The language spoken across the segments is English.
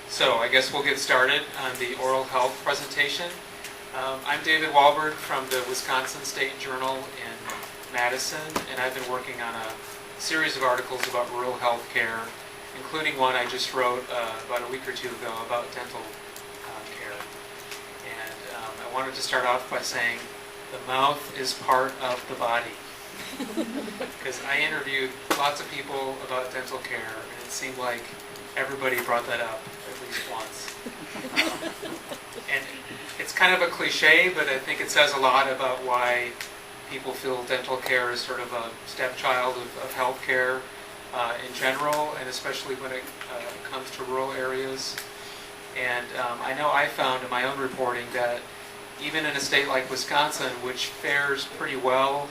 So I guess we'll get started on the oral health presentation. I'm David Wahlberg from the Wisconsin State Journal in Madison, and I've been working on a series of articles about rural health care, including one I just wrote about a week or two ago about dental care. And I wanted to start off by saying the mouth is part of the body. Because I interviewed lots of people about dental care, and it seemed like everybody brought that up at least once. And it's kind of a cliche, but I think it says a lot about why people feel dental care is sort of a stepchild of health care in general, and especially when it comes to rural areas. And I know I found in my own reporting that even in a state like Wisconsin, which fares pretty well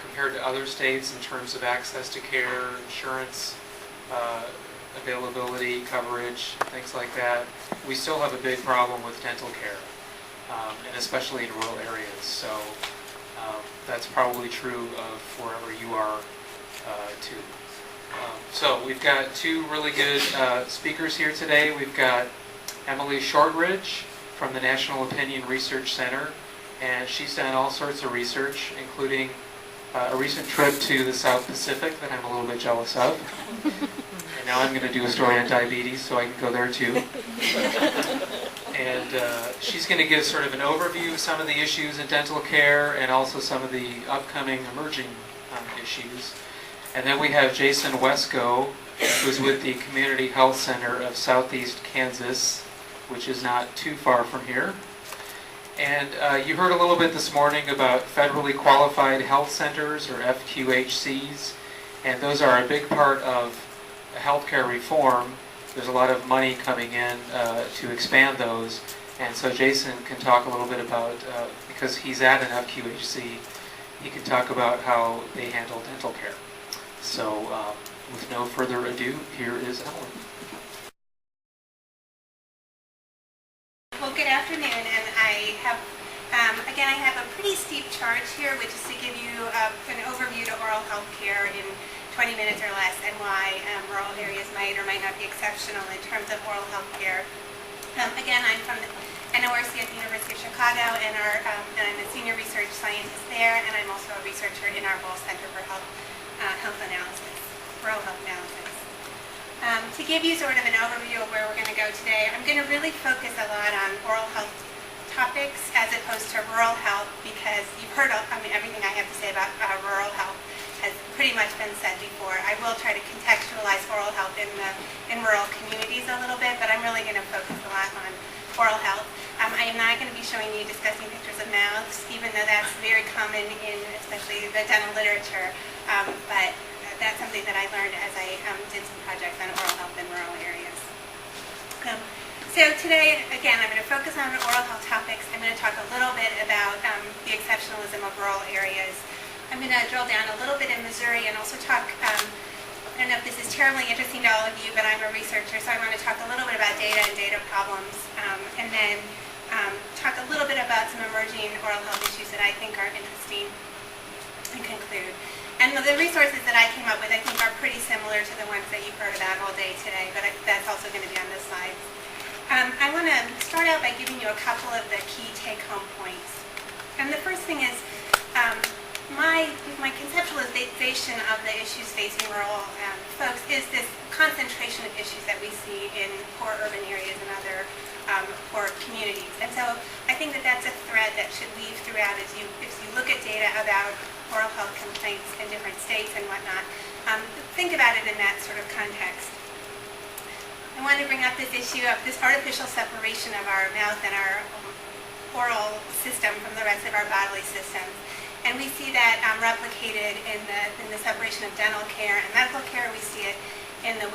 compared to other states in terms of access to care, insurance, availability, coverage, things like that, we still have a big problem with dental care, and especially in rural areas. So that's probably true of wherever you are too. So we've got two really good speakers here today. We've got Emily Shortridge from the National Opinion Research Center, and she's done all sorts of research, including a recent trip to the South Pacific that I'm a little bit jealous of. And now I'm going to do a story on diabetes, so I can go there too. And she's going to give sort of an overview of some of the issues in dental care and also some of the upcoming emerging issues. And then we have Jason Wesco, who's with the Community Health Center of Southeast Kansas, which is not too far from here. And you heard a little bit this morning about federally qualified health centers, or FQHCs, and those are a big part of healthcare reform. There's a lot of money coming in to expand those, and so Jason can talk a little bit about, because he's at an FQHC, he can talk about how they handle dental care. So with no further ado, here is Emily. Well, good afternoon, and I have, again, I have a pretty steep charge here, which is to give you an overview to oral health care in 20 minutes or less, and why rural areas might or might not be exceptional in terms of oral health care. Again, I'm from the NORC at the University of Chicago, and I'm a senior research scientist there, and I'm also a researcher in our Walsh Center for Health Analysis, rural health analysis. To give you sort of an overview of where we're going to go today, I'm going to really focus a lot on oral health topics as opposed to rural health, because you've heard everything I have to say about rural health has pretty much been said before. I will try to contextualize oral health in rural communities a little bit, but I'm really going to focus a lot on oral health. I am not going to be showing you disgusting pictures of mouths, even though that's very common in especially the dental literature, but that's something that I learned as I did some projects on oral health in rural areas. So today, again, I'm going to focus on oral health topics. I'm going to talk a little bit about the exceptionalism of rural areas. I'm going to drill down a little bit in Missouri and also talk, I don't know if this is terribly interesting to all of you, but I'm a researcher, so I want to talk a little bit about data and data problems, and then talk a little bit about some emerging oral health issues that I think are interesting, and conclude. And the resources that I came up with, I think, are pretty similar to the ones that you've heard about all day today, but that's also going to be on the slides. I want to start out by giving you a couple of the key take-home points. And the first thing is my conceptualization of the issues facing rural folks is this concentration of issues that we see in poor urban areas and other poor communities. And so I think that that's a thread that should weave throughout as you look at data about oral health complaints in different states and whatnot. Think about it in that sort of context. I want to bring up this issue of this artificial separation of our mouth and our oral system from the rest of our bodily systems. And we see that replicated in the separation of dental care and medical care. We see it in the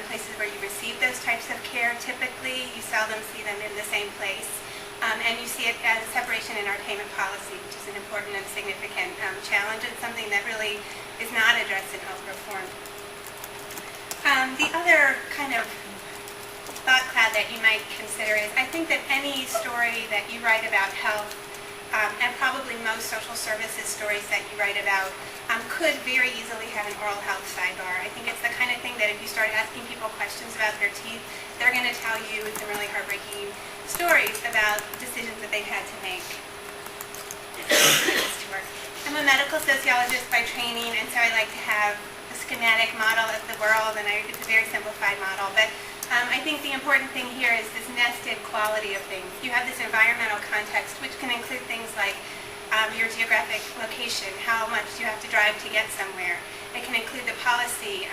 places where you receive those types of care. Typically, you seldom see them in the same place. And you see it as a separation in our payment policy, which is an important and significant challenge, and something that really is not addressed in health reform. The other kind of thought cloud that you might consider is, I think that any story that you write about health, and probably most social services stories that you write about, could very easily have an oral health sidebar. I think it's the kind of thing that if you start asking people questions about their teeth, they're going to tell you some really heartbreaking stories about decisions that they've had to make. I'm a medical sociologist by training, and so I like to have a schematic model of the world, and it's a very simplified model. But I think the important thing here is this nested quality of things. You have this environmental context, which can include things like your geographic location, how much you have to drive to get somewhere. It can include the policy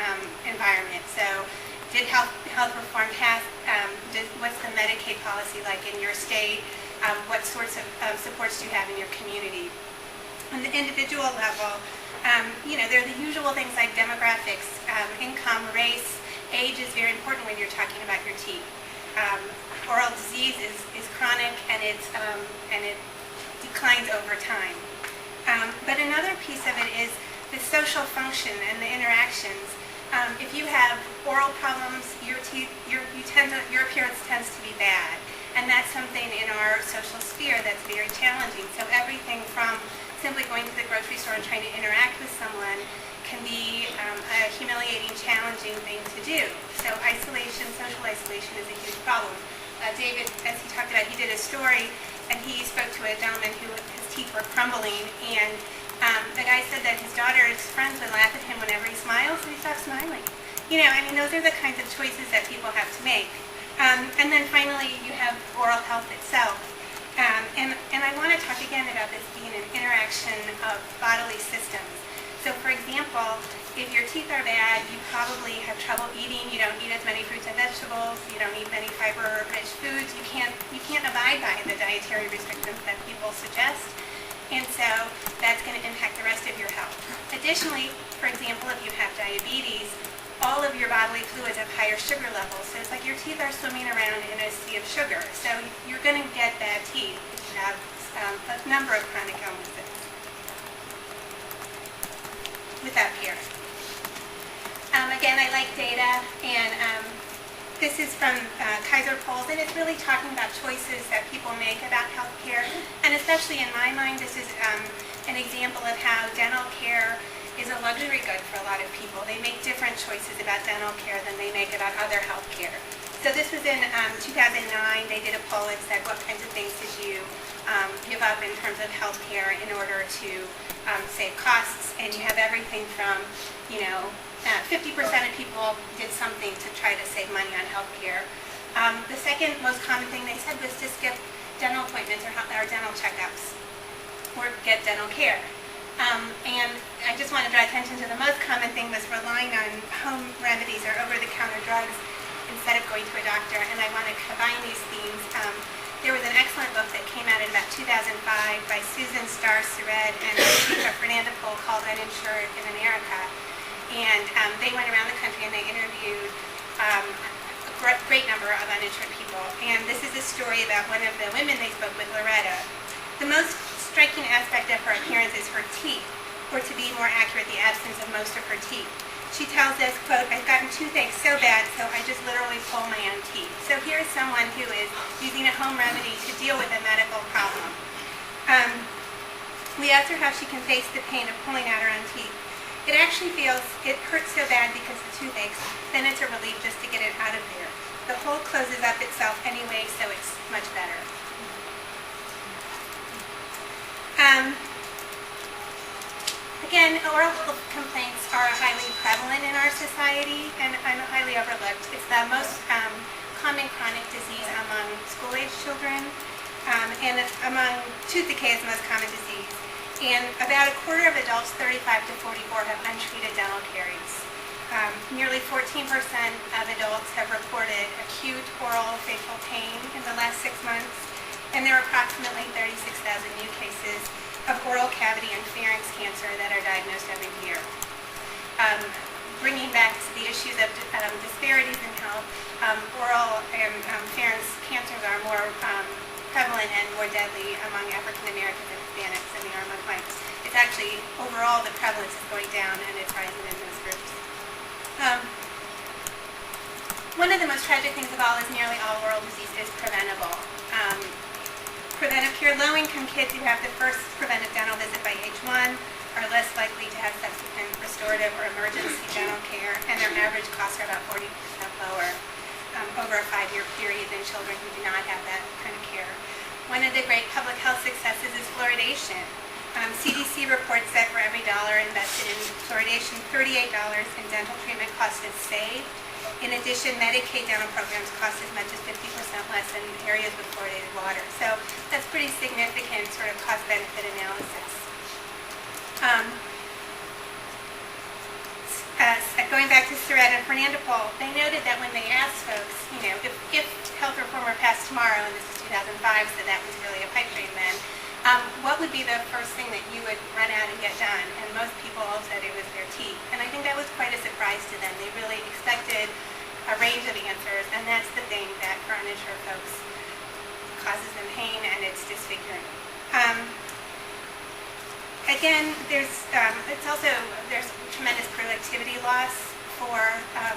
environment. So did health reform pass? What's the Medicaid policy like in your state? What sorts of supports do you have in your community? On the individual level, there are the usual things like demographics, income, race, age is very important when you're talking about your teeth. Oral disease is chronic and it declines over time. But another piece of it is the social function and the interactions. If you have oral problems, your appearance tends to be bad. And that's something in our social sphere that's very challenging. So everything from simply going to the grocery store and trying to interact with someone can be a humiliating, challenging thing to do. So isolation, social isolation is a huge problem. David, as he talked about, he did a story and he spoke to a gentleman who his teeth were crumbling, and the guy said that his daughter's friends would laugh at him whenever he smiles, and he stopped smiling. Those are the kinds of choices that people have to make. And then finally, you have oral health itself. And I want to talk again about this being an interaction of bodily systems. So for example, if your teeth are bad, you probably have trouble eating. You don't eat as many fruits and vegetables. You don't eat many fiber-rich foods. You can't abide by the dietary restrictions that people suggest. And so that's going to impact the rest of your health. Additionally, for example, if you have diabetes, all of your bodily fluids have higher sugar levels. So it's like your teeth are swimming around in a sea of sugar. So you're going to get bad teeth if you have a number of chronic illnesses. With that here. Again, I like data, and this is from Kaiser Polls, and it's really talking about choices that people make about healthcare. And especially in my mind, this is an example of how dental care is a luxury good for a lot of people. They make different choices about dental care than they make about other health care. So this was in 2009. They did a poll and said, what kinds of things did you give up in terms of health care in order to save costs? And you have everything from, 50% of people did something to try to save money on health care. The second most common thing they said was to skip dental appointments or dental checkups or get dental care. And I just want to draw attention to the most common thing was relying on home remedies or over-the-counter drugs instead of going to a doctor. And I want to combine these themes. There was an excellent book that came out in about 2005 by Susan Starr-Surred and Fernanda Pohl called Uninsured in America. And they went around the country and they interviewed a great number of uninsured people. And this is a story about one of the women they spoke with, Loretta. The most striking aspect of her appearance is her teeth, or to be more accurate, the absence of most of her teeth. She tells us, quote, I've gotten toothache so bad, so I just literally pull my own teeth. So here's someone who is using a home remedy to deal with a medical problem. We asked her how she can face the pain of pulling out her own teeth. It actually it hurts so bad because the tooth aches, then it's a relief just to get it out of there. The hole closes up itself anyway, so it's much better. Again, oral health complaints are highly prevalent in our society and highly overlooked. It's the most common chronic disease among school-age children, and among tooth decay is the most common disease. And about a quarter of adults 35 to 44 have untreated dental caries. Nearly 14% of adults have reported acute oral facial pain in the last 6 months, and there are approximately 36,000 new cases of oral cavity and pharynx cancer that are diagnosed every year. Bringing back to the issues of disparities in health, oral and pharynx cancers are more prevalent and more deadly among African Americans and Hispanics than they are among whites. It's actually, overall, the prevalence is going down and it's rising in those groups. One of the most tragic things of all is nearly all oral disease is preventable. Preventive care, low-income kids who have the first preventive dental visit by age 1 are less likely to have subsequent restorative or emergency dental care, and their average costs are about 40% lower over a 5-year period than children who do not have that kind of care. One of the great public health successes is fluoridation. CDC reports that for every dollar invested in fluoridation, $38 in dental treatment cost is saved. In addition, Medicaid dental programs cost as much as 50% less in areas with fluoridated water. So that's pretty significant sort of cost-benefit analysis. Going back to Surratt and Fernandopol, they noted that when they asked folks, if health reform were passed tomorrow, and this is 2005, so that was really a pipe dream then, what would be the first thing that you would run out and get done? And most people all said it was their teeth. And I think that was quite a surprise to them. They really expected a range of answers, and that's the thing that for uninsured folks causes them pain, and it's disfiguring. Again, there's tremendous productivity loss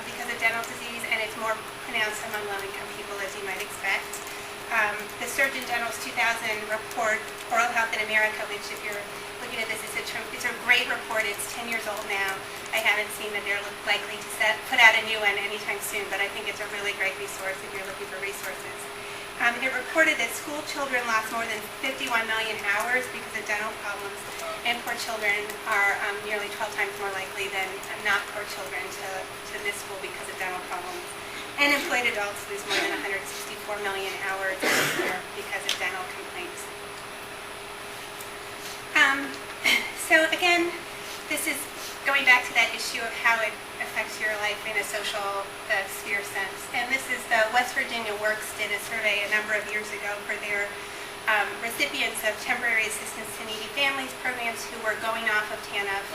because of dental disease, and it's more pronounced among low-income people, as you might expect. The Surgeon General's 2000 report, Oral Health in America, which if you're looking at this, it's a great report. It's 10 years old now. I haven't seen that they're likely to put out a new one anytime soon, but I think it's a really great resource if you're looking for resources. It reported that school children lost more than 51 million hours because of dental problems, and poor children are nearly 12 times more likely than not poor children to miss school because of dental problems. And employed adults lose more than 164 million hours a year because of dental complaints. So again, this is going back to that issue of how it affects your life in a social sphere sense. And this is the West Virginia Works did a survey a number of years ago for their recipients of temporary assistance to needy families programs who were going off of TANF,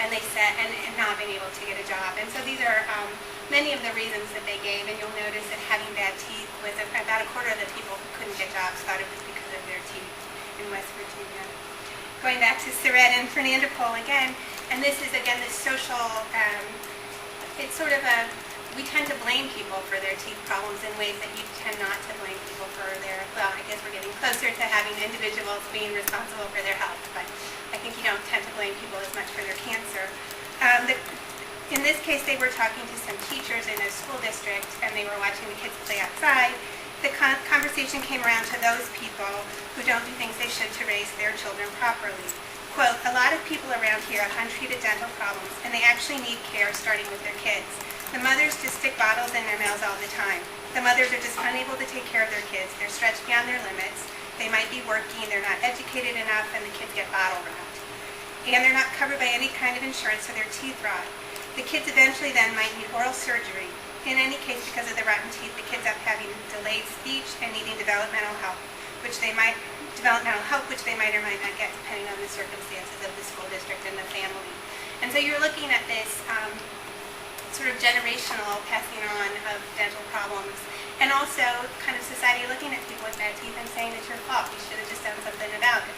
and they said, and not being able to get a job. And so these are many of the reasons that they gave, and you'll notice that having bad teeth was about a quarter of the people who couldn't get jobs thought it was because of their teeth in West Virginia. Going back to Surratt and Fernandopol again, and this is again this social, it's sort of we tend to blame people for their teeth problems in ways that you tend not to blame people for their, well, I guess we're getting closer to having individuals being responsible for their health, but I think you don't tend to blame people as much for their cancer. In this case, they were talking to some teachers in a school district, and they were watching the kids play outside. The conversation came around to those people who don't do things they should to raise their children properly. Quote, a lot of people around here have untreated dental problems, and they actually need care starting with their kids. The mothers just stick bottles in their mouths all the time. The mothers are just unable to take care of their kids. They're stretched beyond their limits. They might be working, they're not educated enough, and the kids get bottle wrapped. And they're not covered by any kind of insurance, so their teeth rot. The kids eventually then might need oral surgery. In any case, because of the rotten teeth, the kids end up having delayed speech and needing developmental help, which they might or might not get depending on the circumstances of the school district and the family. And so you're looking at this sort of generational passing on of dental problems, and also kind of society looking at people with bad teeth and saying it's your fault. You should have just done something about it.